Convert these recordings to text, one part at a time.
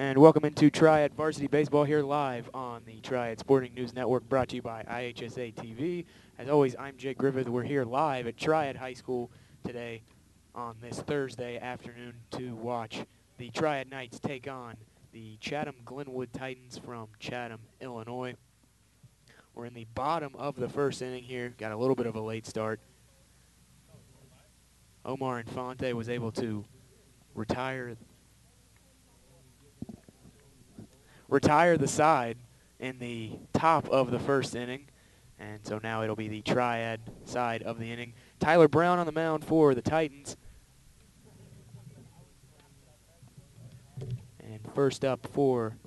And welcome into Triad Varsity Baseball here live on the Triad Sporting News Network, brought to you by IHSA TV. As always, I'm Jake Griffith. We're here live at Triad High School today on this Thursday afternoon to watch the Triad Knights take on the Chatham Glenwood Titans from Chatham, Illinois. We're in the bottom of the first inning here. Got a little bit of a late start. Omar Infante was able to retire the side in the top of the first inning, and so now it'll be the Triad side of the inning. Tyler Brown on the mound for the Titans. And first up for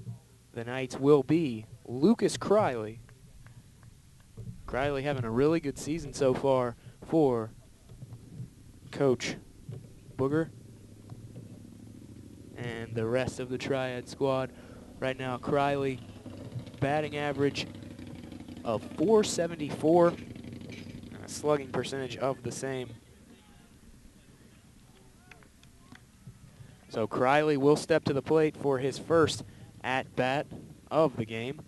the Knights will be Lucas Criley. Criley having a really good season so far for Coach Booger and the rest of the Triad squad. Right now, Criley batting average of .474, and a slugging percentage of the same. So Criley will step to the plate for his first at-bat of the game.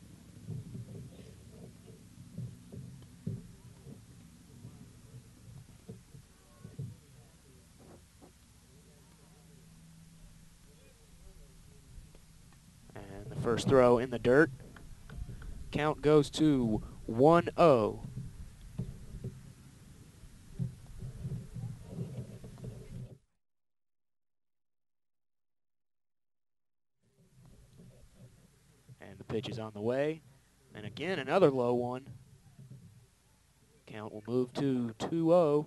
And the first throw in the dirt. Count goes to 1-0. And the pitch is on the way. And again, another low one. Count will move to 2-0.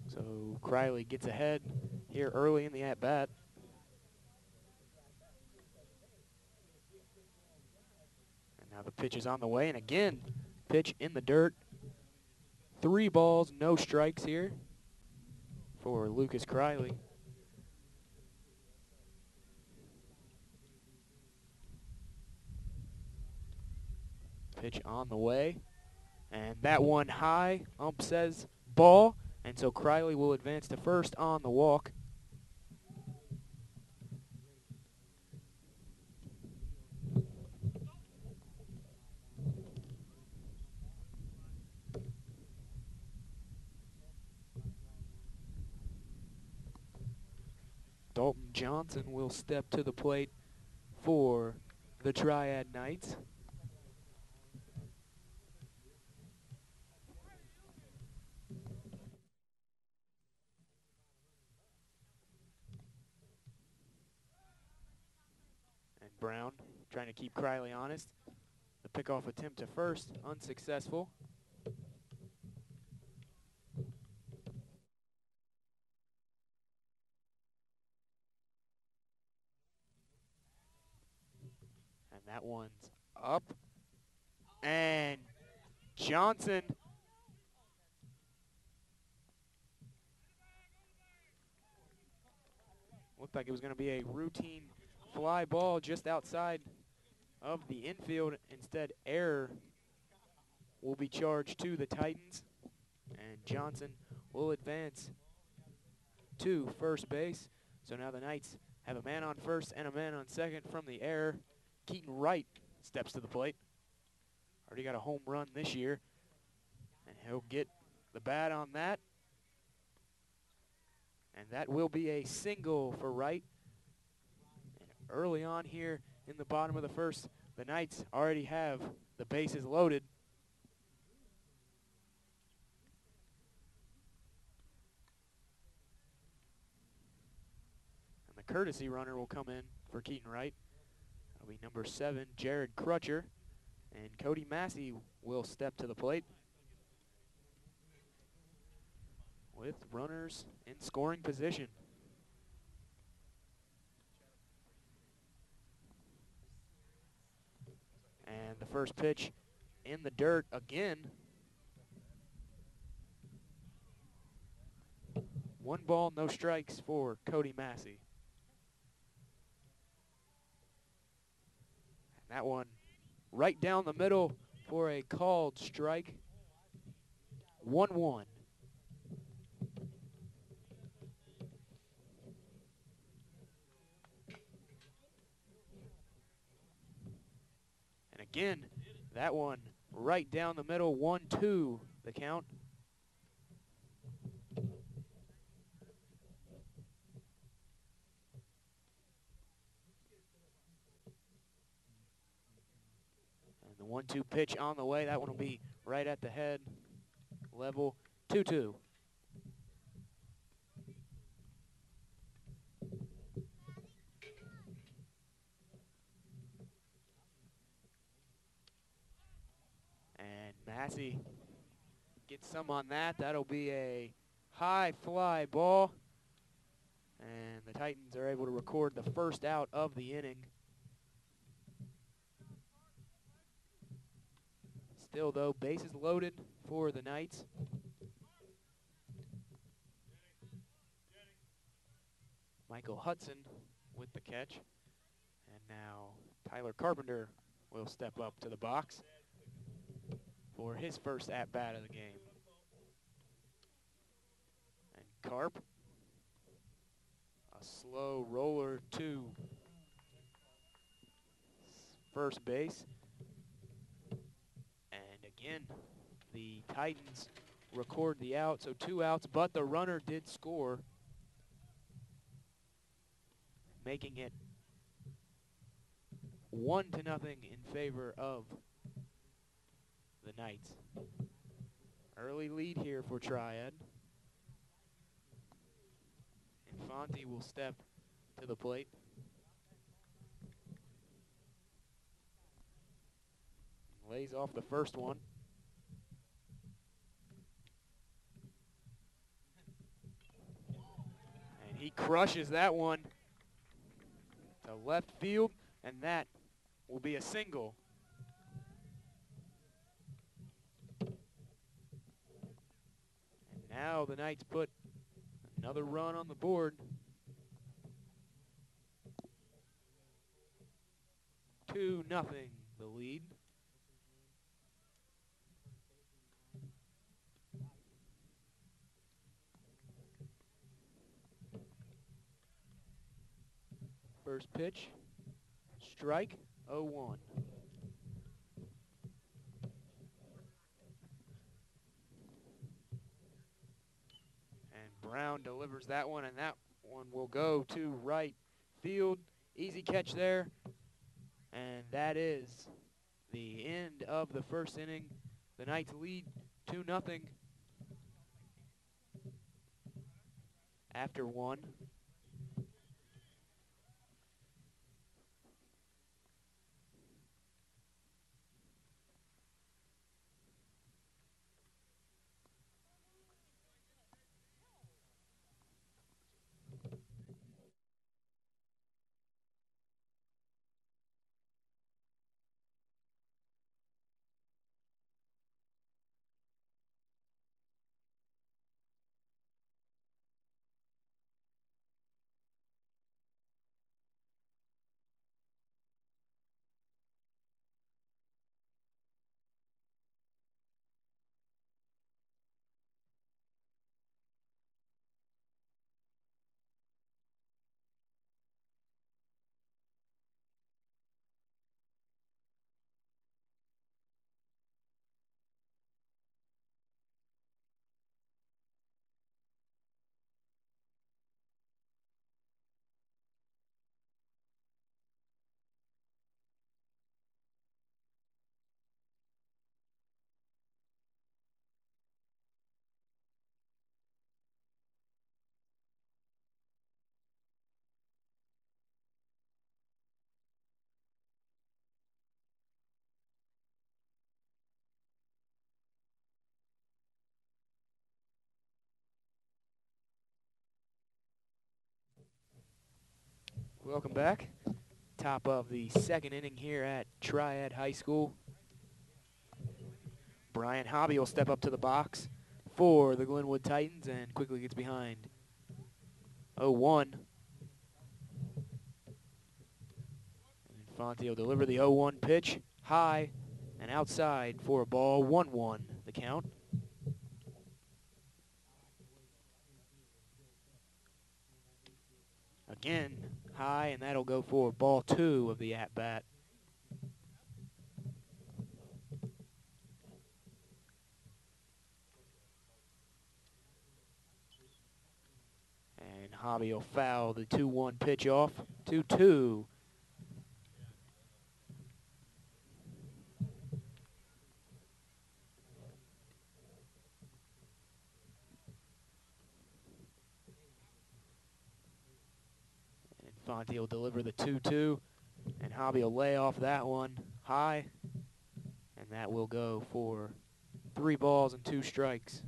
So Criley gets ahead here early in the at-bat. And now the pitch is on the way. And again, pitch in the dirt. 3 balls, no strikes here for Lucas Criley. Pitch on the way. And that one high. Ump says ball. And so Criley will advance to first on the walk. Dalton Johnson will step to the plate for the Triad Knights. And Brown trying to keep Criley honest. The pickoff attempt to first, unsuccessful. And that one's up. And Johnson looked like it was going to be a routine fly ball just outside of the infield. Instead, error will be charged to the Titans. And Johnson will advance to first base. So now the Knights have a man on first and a man on second from the error. Keaton Wright steps to the plate. Already got a home run this year. And he'll get the bat on that. And that will be a single for Wright. And early on here in the bottom of the first, the Knights already have the bases loaded. And the courtesy runner will come in for Keaton Wright. That'll be number 7, Jared Crutcher. And Cody Massey will step to the plate with runners in scoring position. And the first pitch in the dirt again. 1 ball, no strikes for Cody Massey. And that one right down the middle for a called strike. 1-1. again, that one right down the middle, 1-2 the count. And the 1-2 pitch on the way, that one will be right at the head, level, 2-2. And Massey gets some on that. That'll be a high fly ball. And the Titans are able to record the first out of the inning. Still, though, bases loaded for the Knights. Michael Hudson with the catch. And now Tyler Carpenter will step up to the box for his first at-bat of the game. And Carp, a slow roller to first base. And again, the Titans record the out, so 2 outs, but the runner did score, making it 1-0 in favor of the Knights. Early lead here for Triad. Infante will step to the plate. Lays off the first one. And he crushes that one to left field, and that will be a single. And now the Knights put another run on the board. 2-0 the lead. First pitch, strike, 0-1. And Brown delivers that one, and that one will go to right field. Easy catch there. And that is the end of the first inning. The Knights lead 2-0 after 1. Welcome back. Top of the second inning here at Triad High School. Brian Hobby will step up to the box for the Glenwood Titans and quickly gets behind 0-1. Infante will deliver the 0-1 pitch high and outside for a ball, 1-1 the count. Again, high, and that'll go for ball 2 of the at-bat. Hobby will foul the 2-1 pitch off. 2-2. And Fonte will deliver the 2-2. And Hobby will lay off that one high. And that will go for 3 balls and 2 strikes.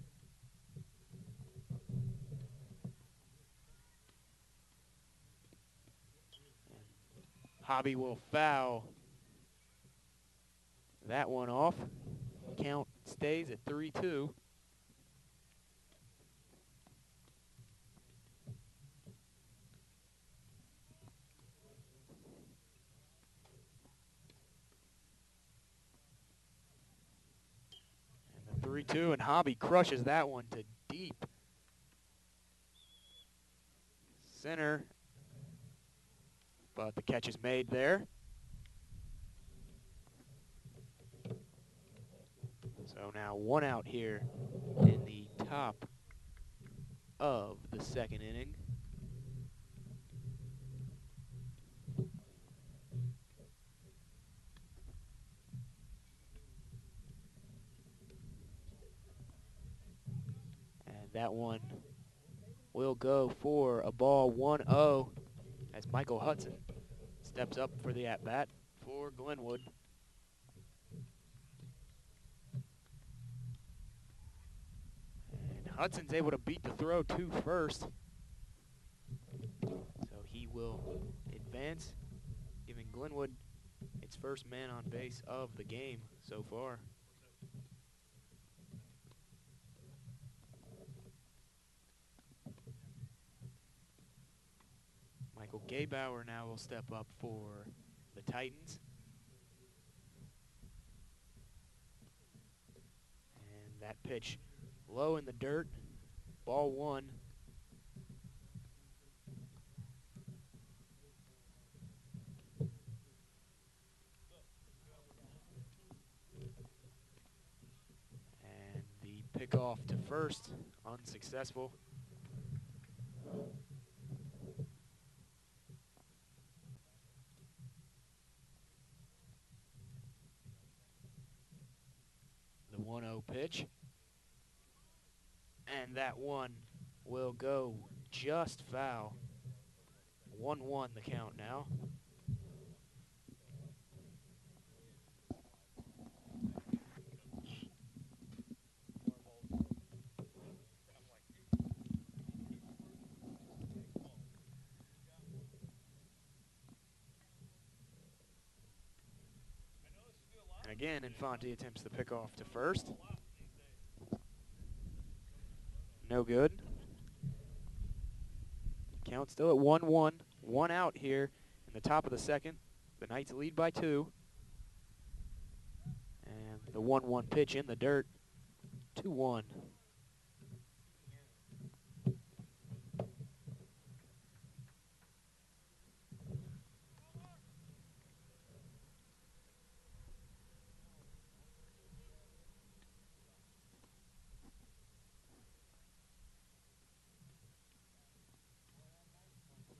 Hobby will foul that one off. Count stays at 3-2. And the 3-2, and Hobby crushes that one to deep center. But the catch is made there. So now 1 out here in the top of the 2nd inning. And that one will go for a ball 1-0 as Michael Hudson steps up for the at-bat for Glenwood. And Hudson's able to beat the throw to first. So he will advance, giving Glenwood its first man on base of the game so far. Michael Gaybauer now will step up for the Titans. And that pitch low in the dirt, ball 1. And the pickoff to first, unsuccessful. The 1-0 pitch. And that one will go just foul. 1-1 the count now. And again, Infante attempts the pickoff to first. No good. Count still at 1-1. 1 out here in the top of the 2nd. The Knights lead by 2. And the 1-1 pitch in the dirt. 2-1.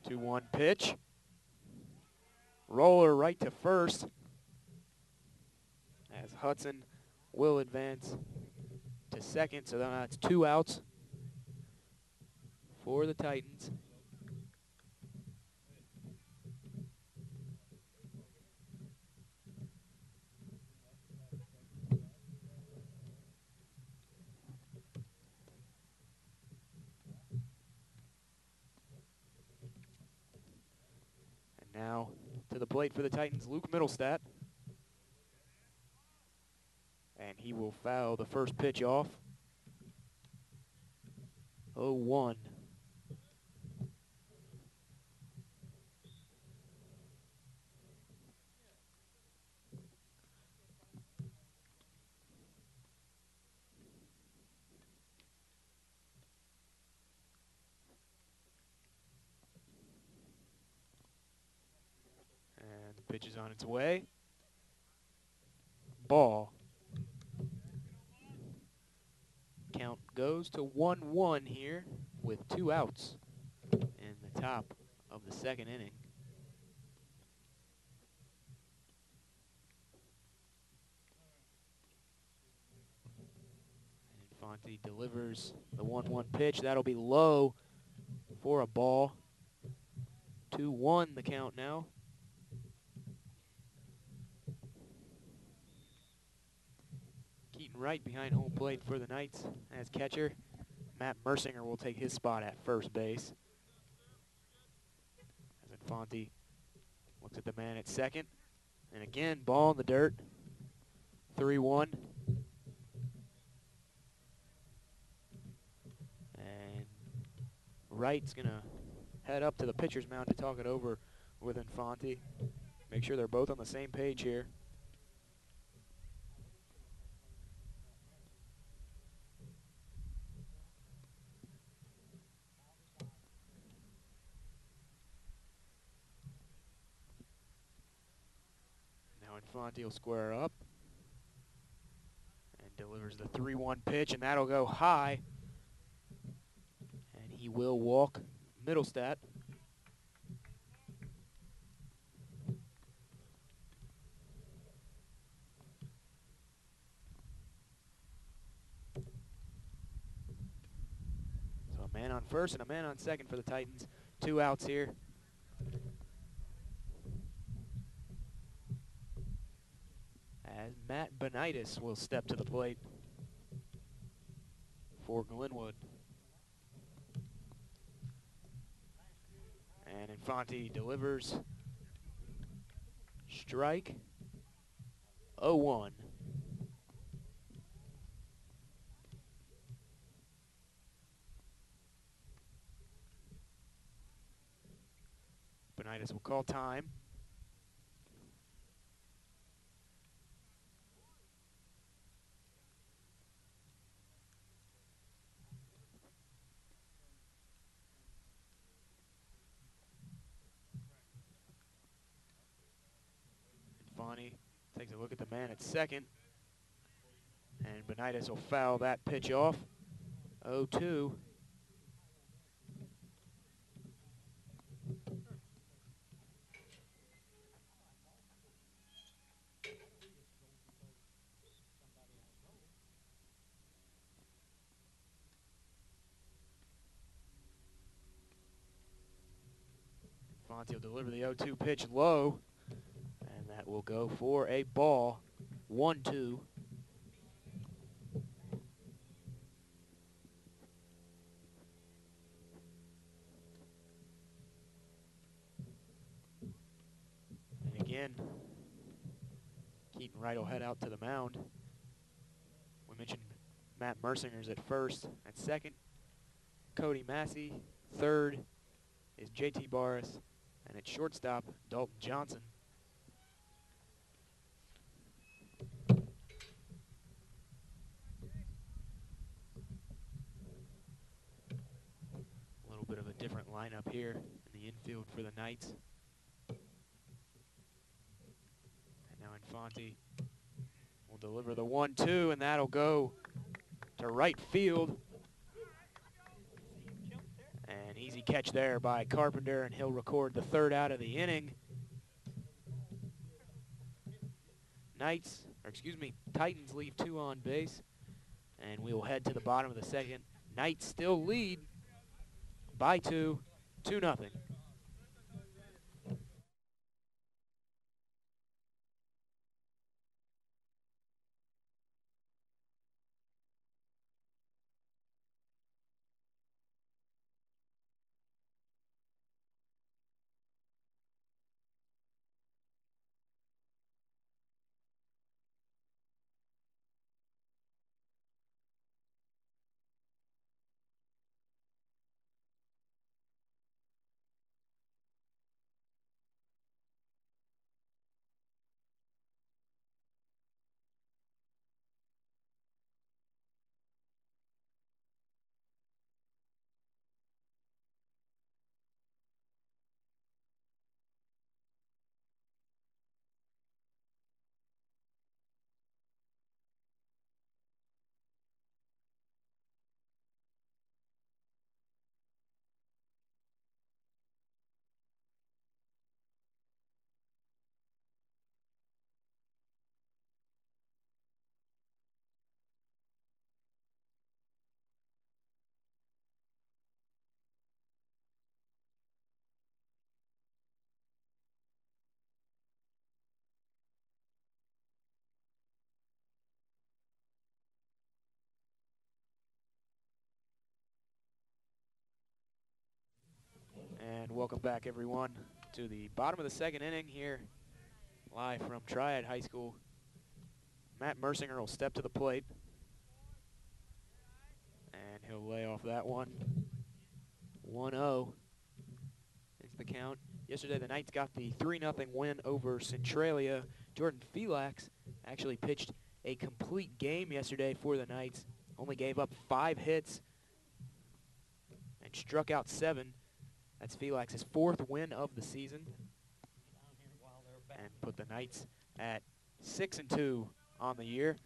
Two-one pitch. Roller right to first as Hudson will advance to second. So now it's 2 outs for the Titans. And now to the plate for the Titans, Luke Middlestat. And he will foul the first pitch off. 0-1. And the pitch is on its way. Ball. Count goes to 1-1 here with 2 outs in top of the second inning. Infante delivers the 1-1 pitch. That'll be low for a ball. 2-1 the count now. Keaton Wright behind home plate for the Knights as catcher. Matt Mersinger will take his spot at first base. As Infante looks at the man at second. And again, ball in the dirt. 3-1. And Wright's going to head up to the pitcher's mound to talk it over with Infante. Make sure they're both on the same page here. Now Infante will square up and delivers the 3-1 pitch, and that'll go high. And he will walk Middlestat. So a man on first and a man on second for the Titans. 2 outs here. As Matt Benitis will step to the plate for Glenwood. And Infante delivers. Strike. 0-1. Benitis will call time. Infante takes a look at the man at second. And Benitis will foul that pitch off. 0-2. Infante will deliver the 0-2 pitch low. And that will go for a ball. 1-2. And again, Keaton Wright will head out to the mound. We mentioned Matt Mersinger's at first. At second, Cody Massey. Third is JT Barris. And at shortstop, Dalton Johnson. A little bit of a different lineup here in the infield for the Knights. And now Infante will deliver the 1-2, and that'll go to right field. An easy catch there by Carpenter, and he'll record the 3rd out of the inning. Titans leave 2 on base, and we will head to the bottom of the second. Knights still lead by 2, 2-0. And welcome back, everyone, to the bottom of the second inning here, live from Triad High School. Matt Mersinger will step to the plate, and he'll lay off that one. 1-0 is the count. Yesterday, the Knights got the 3-0 win over Centralia. Jordan Felix actually pitched a complete game yesterday for the Knights. Only gave up 5 hits and struck out 7. That's Felix's 4th win of the season, and put the Knights at 6-2 on the year.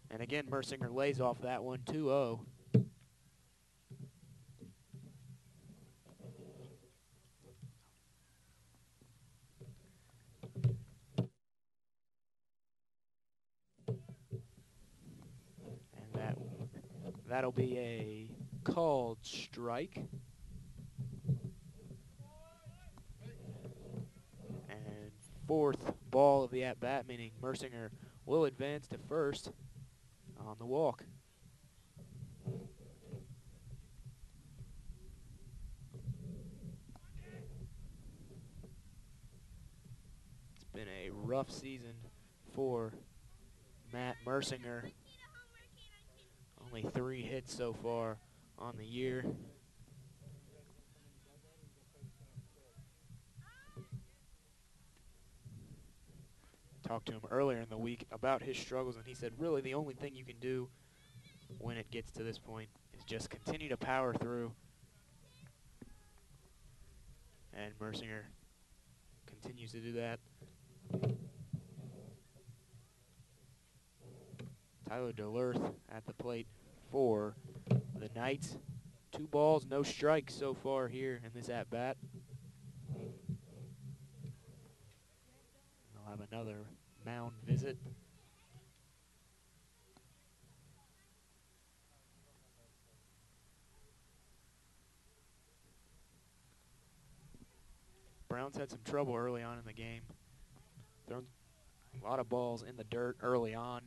And again, Mersinger lays off that one, 2-0. And that'll be a called strike. And 4th ball of the at-bat, meaning Mersinger will advance to first on the walk. It's been a rough season for Matt Mersinger. Only 3 hits so far on the year. Talked to him earlier in the week about his struggles, and he said really the only thing you can do when it gets to this point is just continue to power through. And Mersinger continues to do that. Tyler DeLurth at the plate for the Knights. 2 balls, no strikes so far here in this at-bat. They'll have another mound visit. Browns had some trouble early on in the game. Thrown a lot of balls in the dirt early on.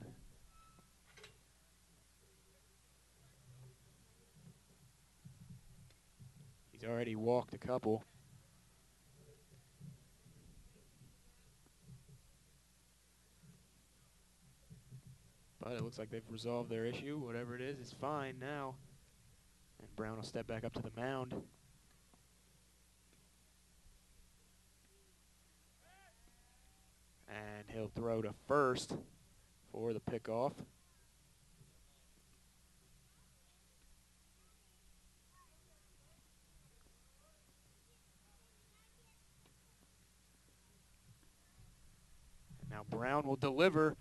He's already walked a couple. But it looks like they've resolved their issue. Whatever it is fine now. And Brown will step back up to the mound. And he'll throw to first for the pickoff. And now Brown will deliver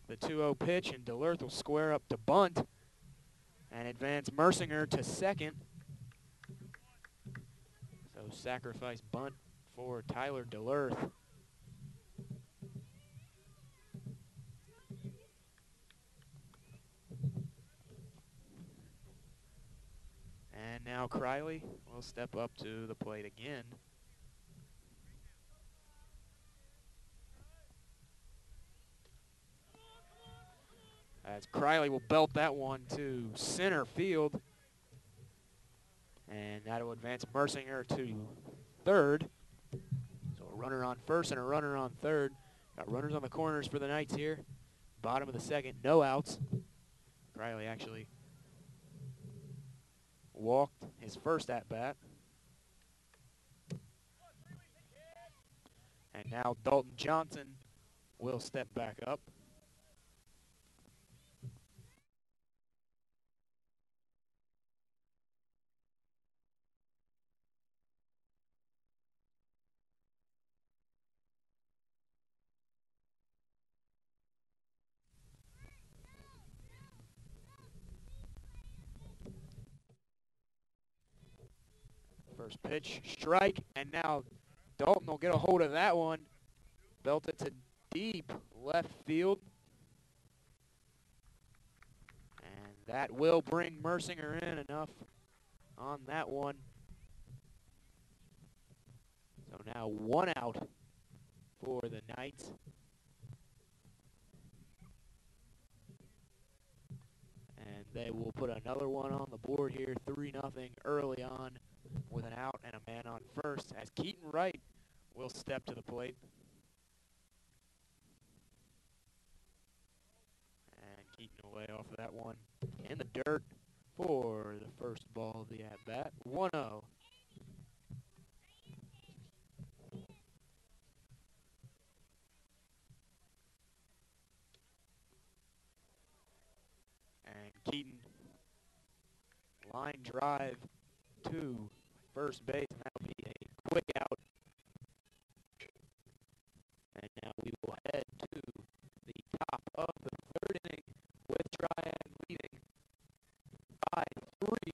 the 2-0 pitch, and DeLurth will square up to bunt and advance Mersinger to second. So sacrifice bunt for Tyler DeLurth. And now Criley will step up to the plate again. As Criley will belt that one to center field. And that'll advance Mersinger to third. So a runner on first and a runner on third. Got runners on the corners for the Knights here. Bottom of the second, no outs. Criley actually walked his first at-bat. And now Dalton Johnson will step back up. First pitch, strike, and now Dalton will get a hold of that one. Belt it to deep left field. And that will bring Mersinger in enough on that one. So now 1 out for the Knights. And they will put another one on the board here, 3-0 early on. with an out and a man on first as Keaton Wright will step to the plate. And Keaton away off of that one in the dirt for the first ball of the at-bat. 1-0. And Keaton line drive to first base, and that'll be a quick out. And now we will head to the top of the third inning with Triad leading by 3-0.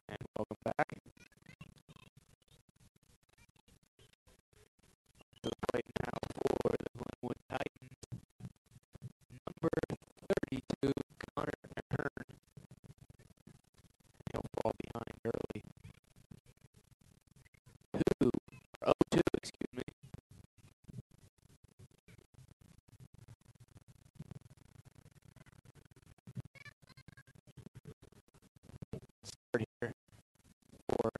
And welcome back to the plate now for the Glenwood Titans. Number 32, Connor Ahern. He'll fall behind early. 0-2, excuse me. Start here for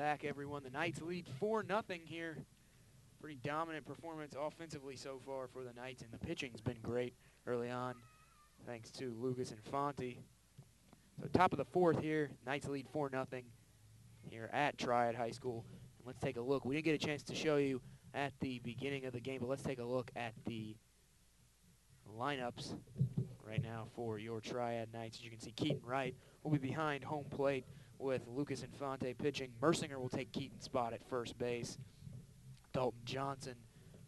back, everyone. The Knights lead 4-0 here. Pretty dominant performance offensively so far for the Knights, and the pitching's been great early on, thanks to Lucas Infante. So top of the fourth here, Knights lead 4-0 here at Triad High School. And let's take a look. We didn't get a chance to show you at the beginning of the game, but let's take a look at the lineups right now for your Triad Knights. As you can see, Keaton Wright will be behind home plate with Lucas Infante pitching. Mersinger will take Keaton's spot at first base. Dalton Johnson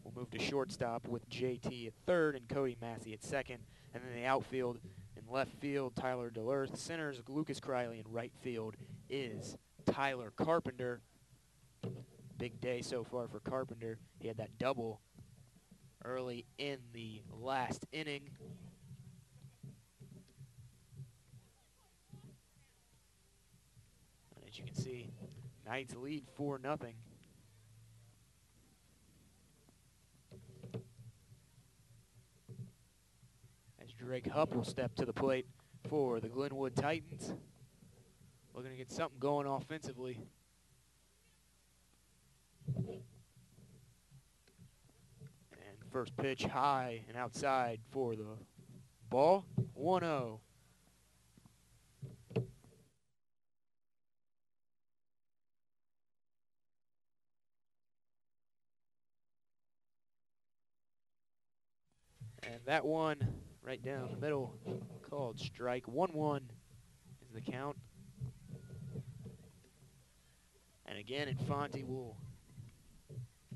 will move to shortstop with JT at third and Cody Massey at second. And then the outfield in left field, Tyler Delirth. Centers, Lucas Criley. And right field is Tyler Carpenter. Big day so far for Carpenter. He had that double early in the last inning. And as you can see, Knights lead 4-0. Drake Hupp will step to the plate for the Glenwood Titans. Looking to get something going offensively. And first pitch high and outside for the ball. 1-0. And that one right down the middle, called strike. 1-1 is the count. And again, Infante will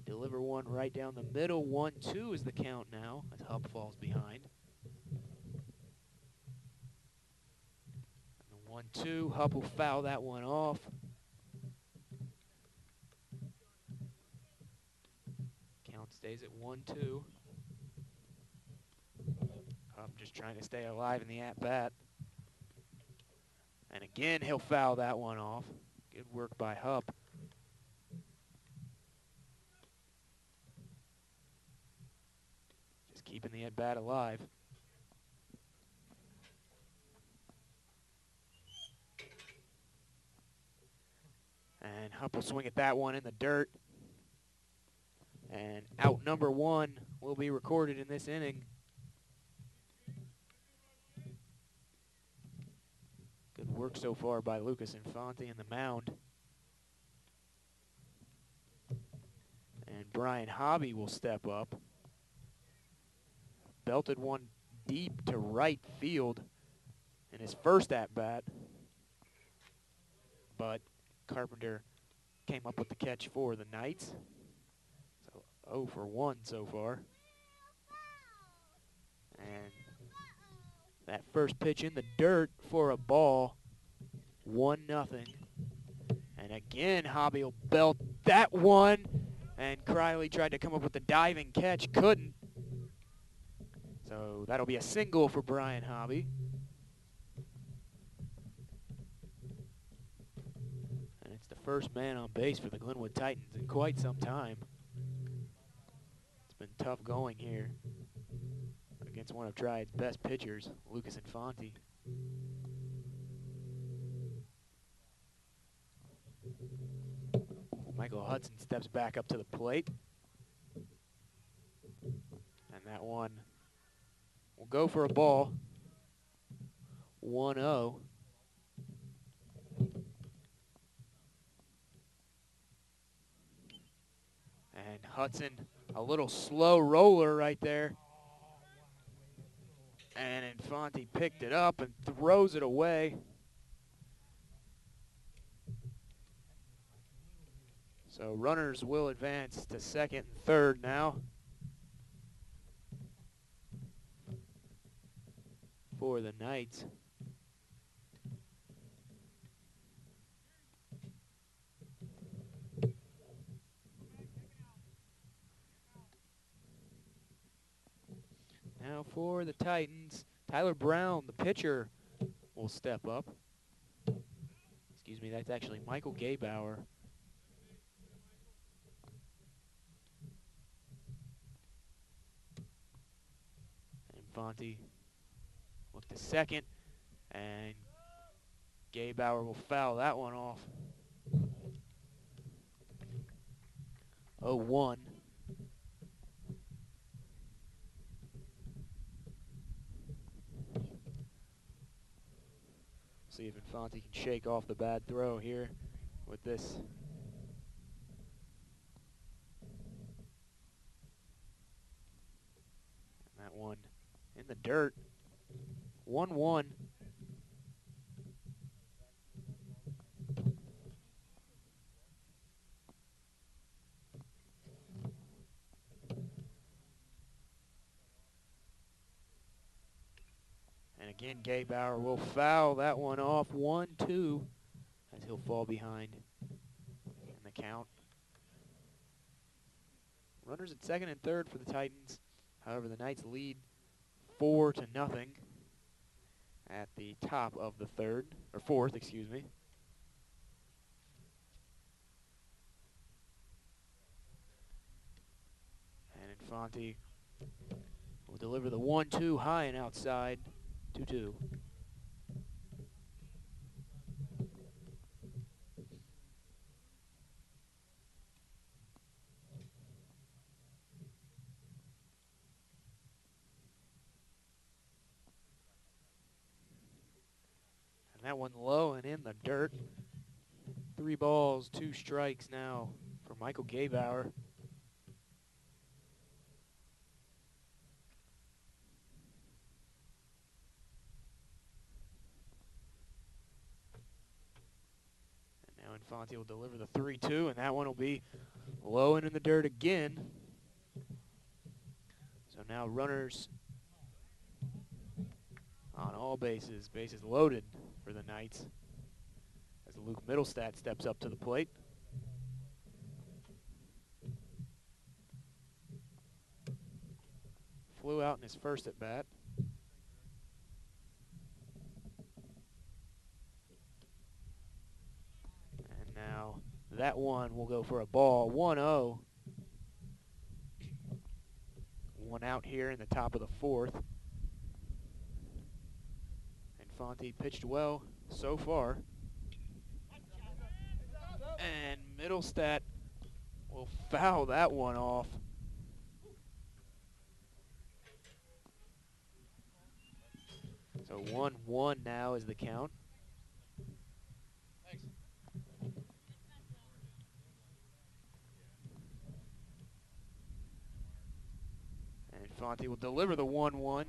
deliver one right down the middle. 1-2 is the count now as Hupp falls behind. And the 1-2, Hupp will foul that one off. Count stays at 1-2. Hupp just trying to stay alive in the at-bat. And again, he'll foul that one off. Good work by Hupp. Just keeping the at-bat alive. And Hupp will swing at that one in the dirt. And out number one will be recorded in this inning. Good work so far by Lucas Infante in the mound. And Brian Hobby will step up. Belted one deep to right field in his first at-bat. But Carpenter came up with the catch for the Knights. So 0 for 1 so far. And that first pitch in the dirt for a ball. 1-0. And again, Hobby will belt that one. And Criley tried to come up with the diving catch, couldn't. So that'll be a single for Brian Hobby. And it's the first man on base for the Glenwood Titans in quite some time. It's been tough going here against one of Triad's best pitchers, Lucas Infante. Michael Hudson steps back up to the plate. And that one will go for a ball. 1-0. And Hudson, a little slow roller right there. And Infante picked it up and throws it away. So runners will advance to second and third now for the Knights. Now for the Titans, Tyler Brown, the pitcher, will step up. Excuse me, that's actually Michael Gaybauer. Infante look to second, and Gaybauer will foul that one off. 0-1. See if Infante can shake off the bad throw here with this. And that one in the dirt. 1-1. And again, Gaybauer will foul that one off. 1-2 as he'll fall behind in the count. Runners at second and third for the Titans. However, the Knights lead 4-0 at the top of the fourth, excuse me. And Infante will deliver the 1-2 high and outside. 2-2. And that one low and in the dirt. 3 balls, 2 strikes now for Michael Gaybauer. And now Infante will deliver the 3-2, and that one will be low and in the dirt again. So now runners on all bases, bases loaded for the Knights as Luke Middlestat steps up to the plate. Flew out in his first at bat. And now that one will go for a ball. 1-0. One out here in the top of the fourth. Infante pitched well so far. And Middlestat will foul that one off. So 1-1 now is the count. And Infante will deliver the 1-1.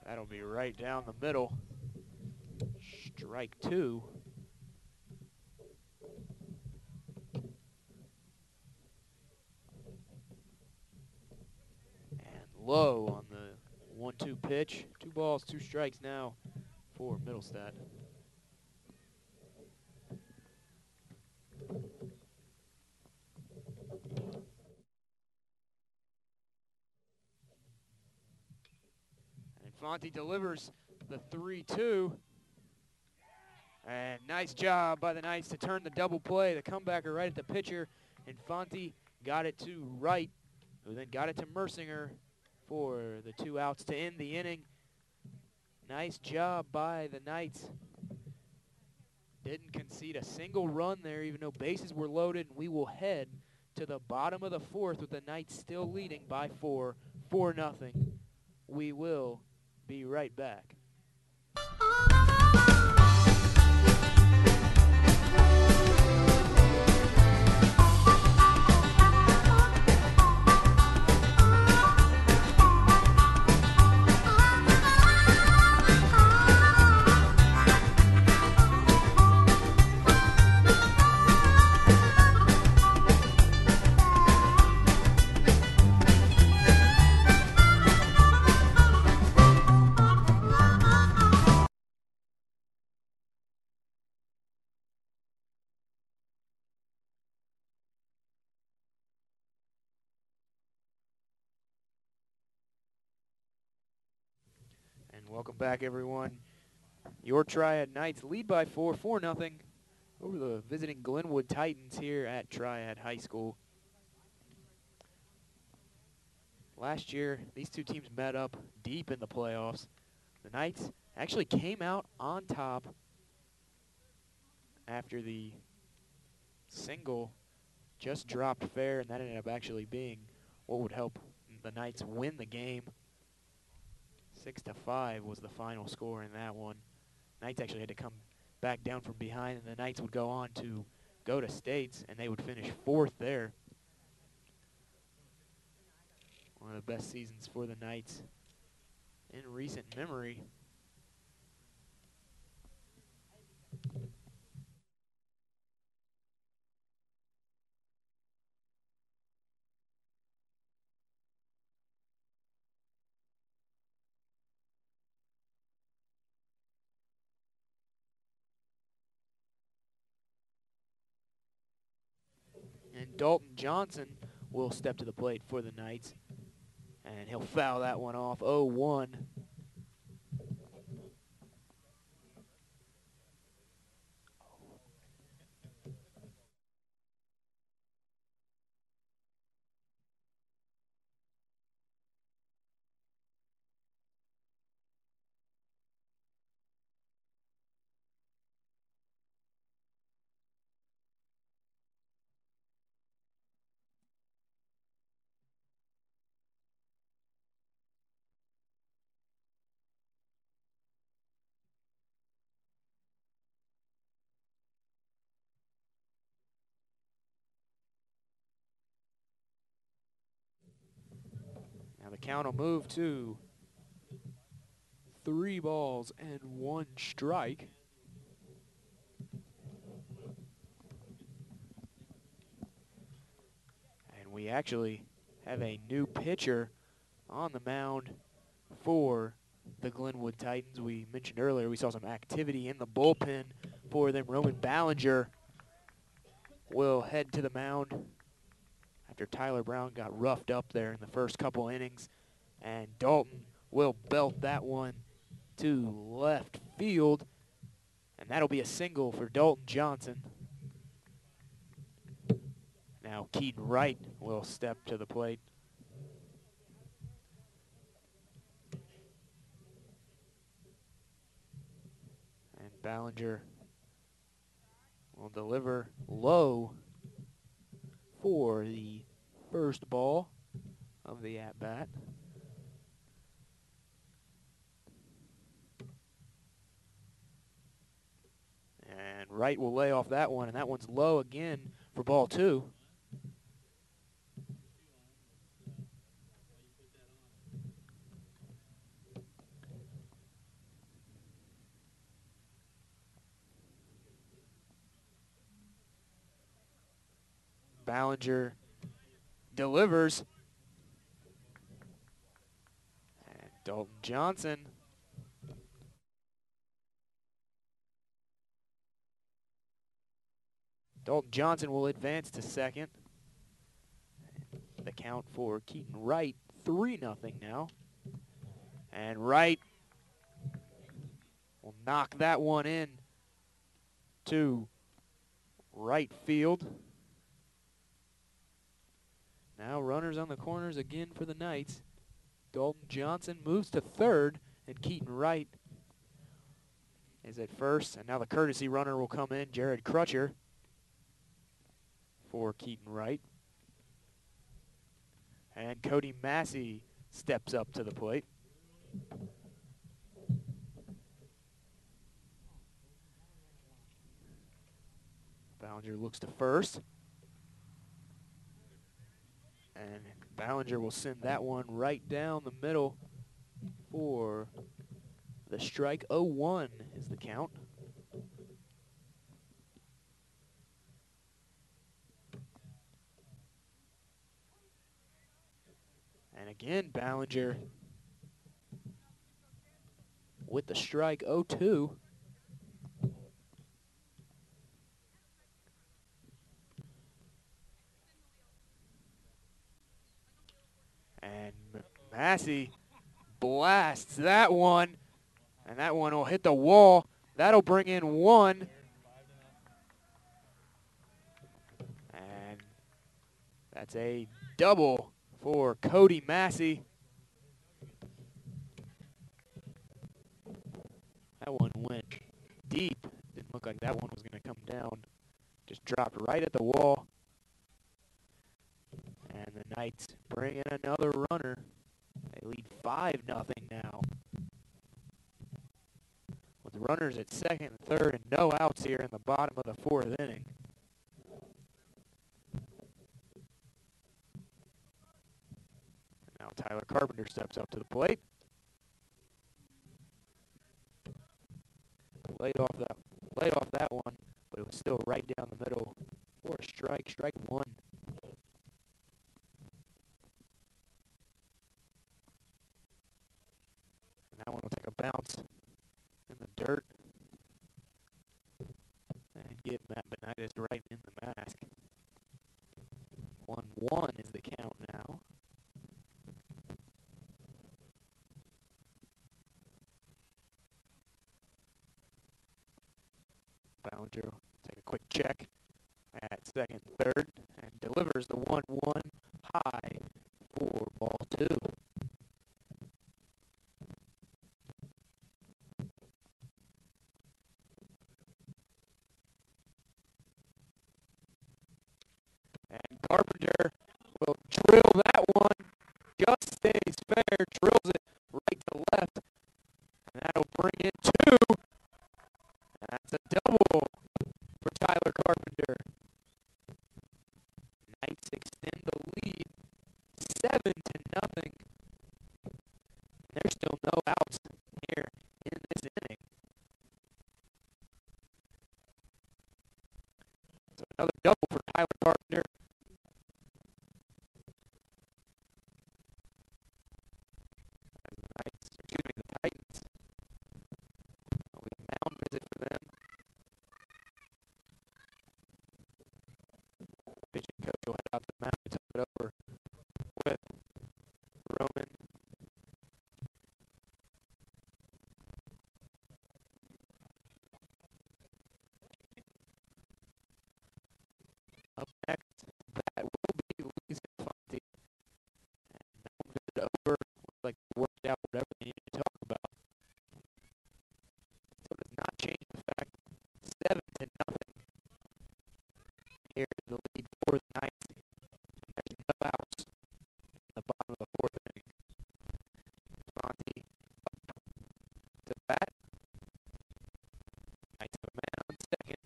That'll be right down the middle. Strike 2. And low on the 1-2 pitch. 2 balls, 2 strikes now for Middlestat. And Infante delivers the 3-2. And nice job by the Knights to turn the double play. The comebacker right at the pitcher. Infante got it to Wright, who then got it to Mersinger for the 2 outs to end the inning. Nice job by the Knights. Didn't concede a single run there, even though bases were loaded. And we will head to the bottom of the fourth with the Knights still leading by 4-0. We will be right back. And welcome back, everyone. Your Triad Knights lead by 4-0 over the visiting Glenwood Titans here at Triad High School. Last year, these two teams met up deep in the playoffs. The Knights actually came out on top after the single just dropped fair, and that ended up actually being what would help the Knights win the game. 6-5 was the final score in that one. Knights actually had to come back down from behind, and the Knights would go on to go to states, and they would finish 4th there. One of the best seasons for the Knights in recent memory. And Dalton Johnson will step to the plate for the Knights, and he'll foul that one off. 0-1. Now the count will move to 3 balls and 1 strike. And we actually have a new pitcher on the mound for the Glenwood Titans. We mentioned earlier we saw some activity in the bullpen for them. Roman Ballinger will head to the mound after Tyler Brown got roughed up there in the first couple innings. And Dalton will belt that one to left field. And that'll be a single for Dalton Johnson. Now Keaton Wright will step to the plate. And Ballinger will deliver low for the first ball of the at-bat. And Wright will lay off that one, and that one's low again for ball 2. Ballinger delivers. And Dalton Johnson will advance to second. The count for Keaton Wright, 3-0 now. And Wright will knock that one in to right field. Now runners on the corners again for the Knights. Dalton Johnson moves to third, and Keaton Wright is at first. And now the courtesy runner will come in, Jared Crutcher, for Keaton Wright. And Cody Massey steps up to the plate. Ballinger looks to first. And Ballinger will send that one right down the middle for the strike. 0-1 is the count. And again, Ballinger with the strike. 0-2. And Massey blasts that one, and that one will hit the wall. That'll bring in 1. And that's a double for Cody Massey. That one went deep. Didn't look like that one was going to come down. Just dropped. dropped right at the wall. And the Knights bring in another runner. They lead 5-0 now. With runners at second and third and no outs here in the bottom of the 4th inning. Now Tyler Carpenter steps up to the plate. Laid off that one, but it was still right down the middle for a strike. Strike one. And that one will take a bounce in the dirt and get Matt Benitis right in the mask. 1-1 is the count now. Ballinger will take a quick check at second, third, and delivers the 1-1 high for ball 2. And Carpenter will drill that one. Just stays fair, drills it right to left. And that'll bring in 2. And that's a double for Tyler Carpenter. Knights extend the lead 7-0. There's still no outs here in this inning. So another double for Tyler Carpenter. The Titans. We have a mound visit for them. Pitching coach will head out to the mound and talk it over with Roman. Up next, that will be Louise Varsity. And mound visit over. Looks like they worked out whatever they needed to talk about. So it does not change the fact 7-0. Here is the lead for the Knights. And there's no outs in the bottom of the 4th inning. Varsity up to bat. Knights have a man on second.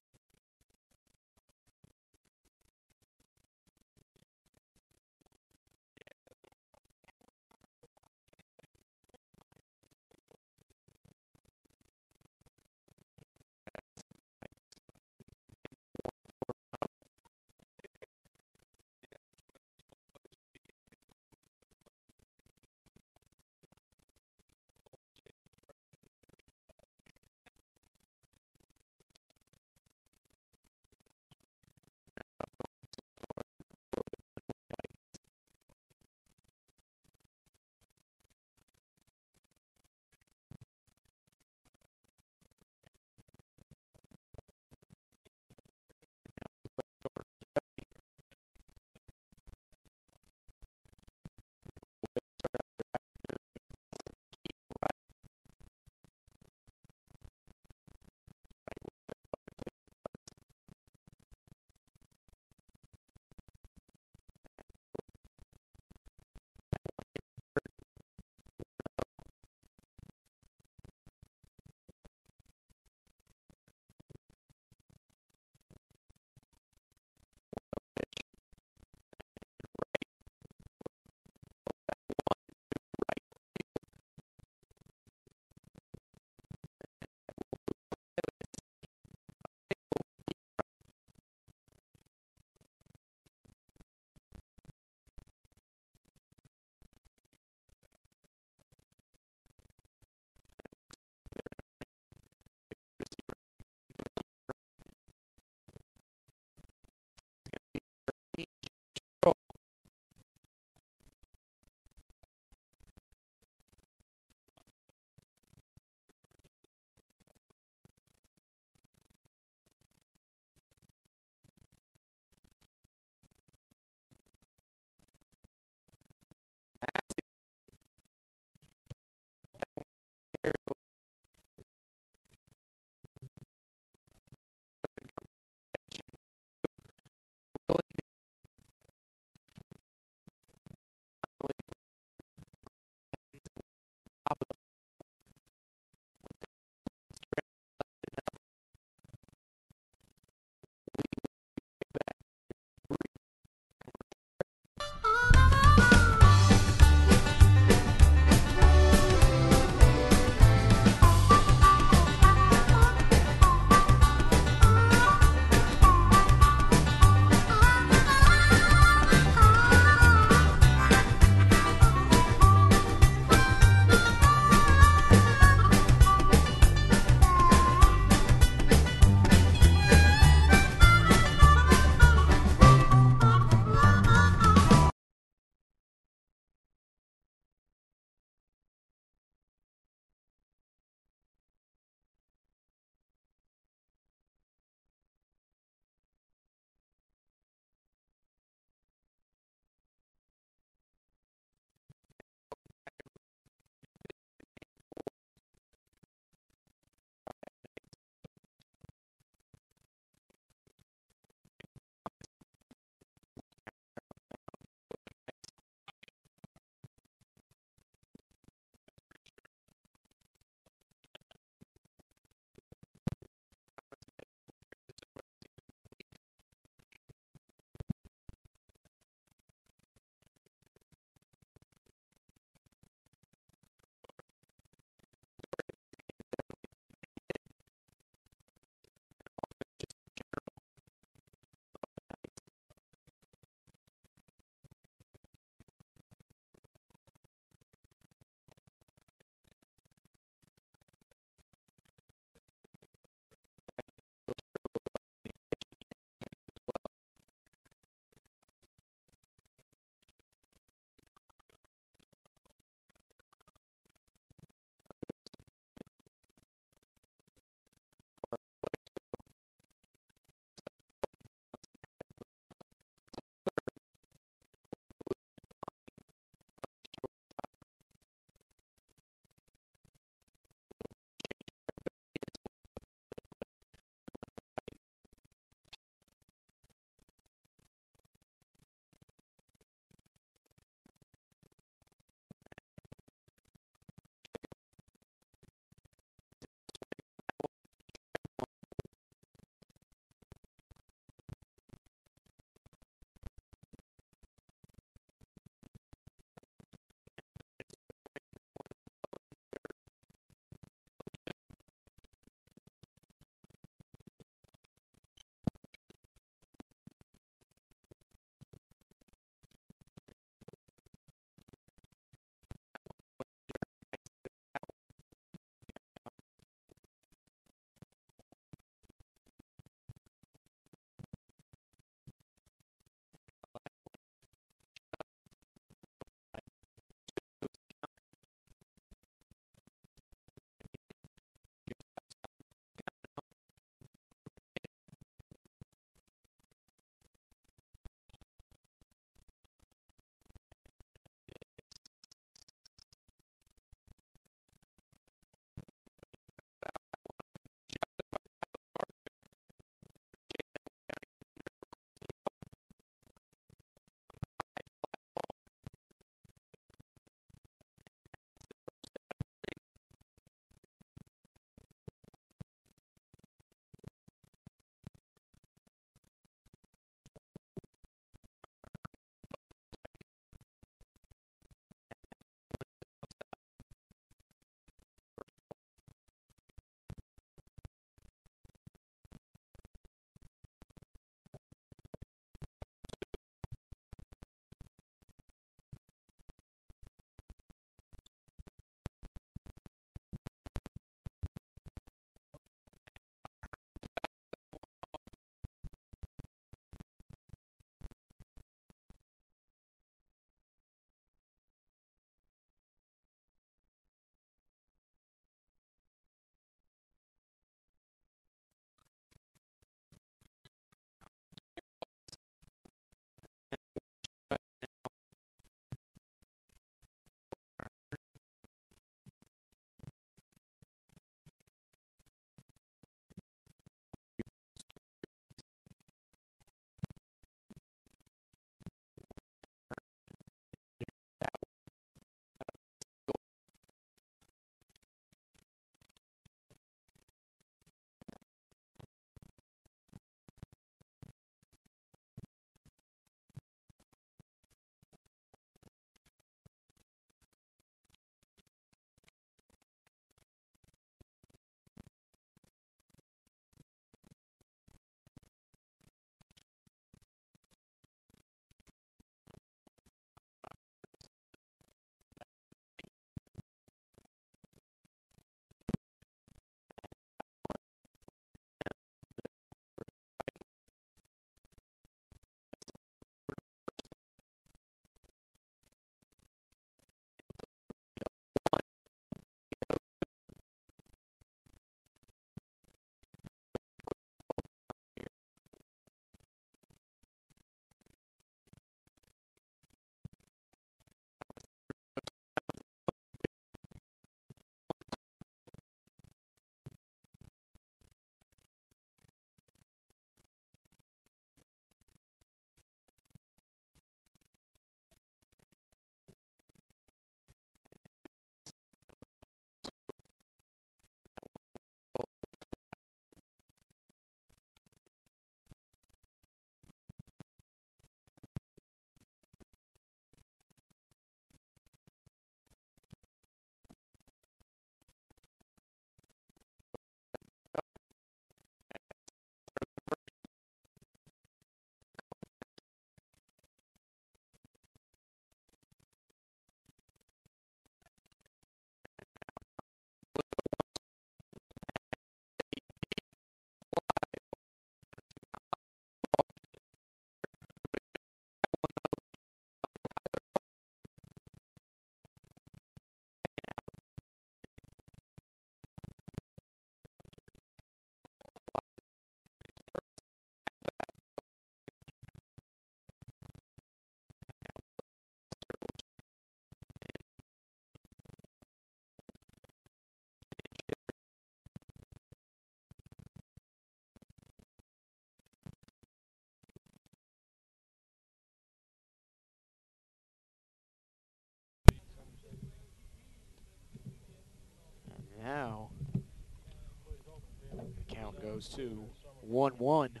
goes to 1-1. And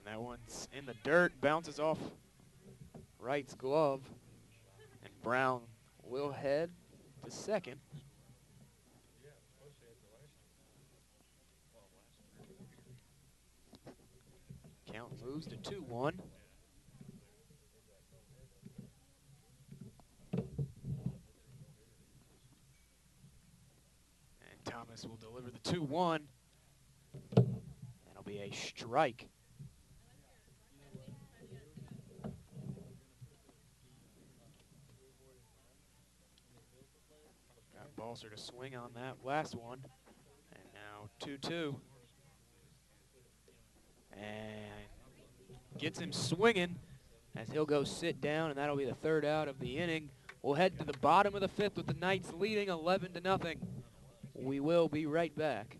that one's in the dirt, bounces off Wright's glove. And Brown will head to second. Count moves to 2-1. And Thomas will deliver the 2-1. That'll be a strike. Got Balser to swing on that last one. And now 2-2. And gets him swinging as he'll go sit down, and that'll be the third out of the inning. We'll head to the bottom of the fifth with the Knights leading 11-0. We will be right back.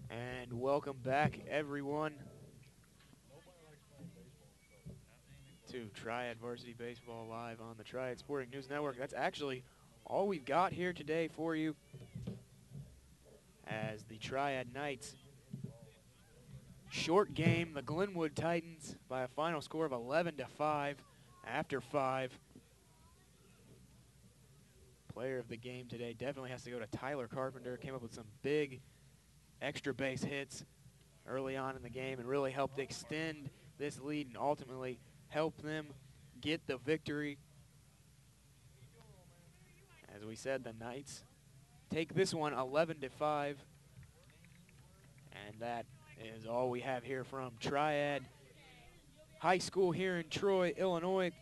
And welcome back, everyone, to Triad Varsity Baseball Live on the Triad Sporting News Network. That's actually all we've got here today for you, as the Triad Knights short game the Glenwood Titans by a final score of 11-5 after 5. Player of the game today definitely has to go to Tyler Carpenter. Came up with some big extra base hits early on in the game and really helped extend this lead and ultimately help them get the victory. As we said, the Knights take this one 11-5. And that is all we have here from Triad High School here in Troy, Illinois.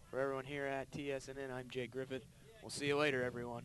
For everyone here at TSNN, I'm Jay Griffith. We'll see you later, everyone.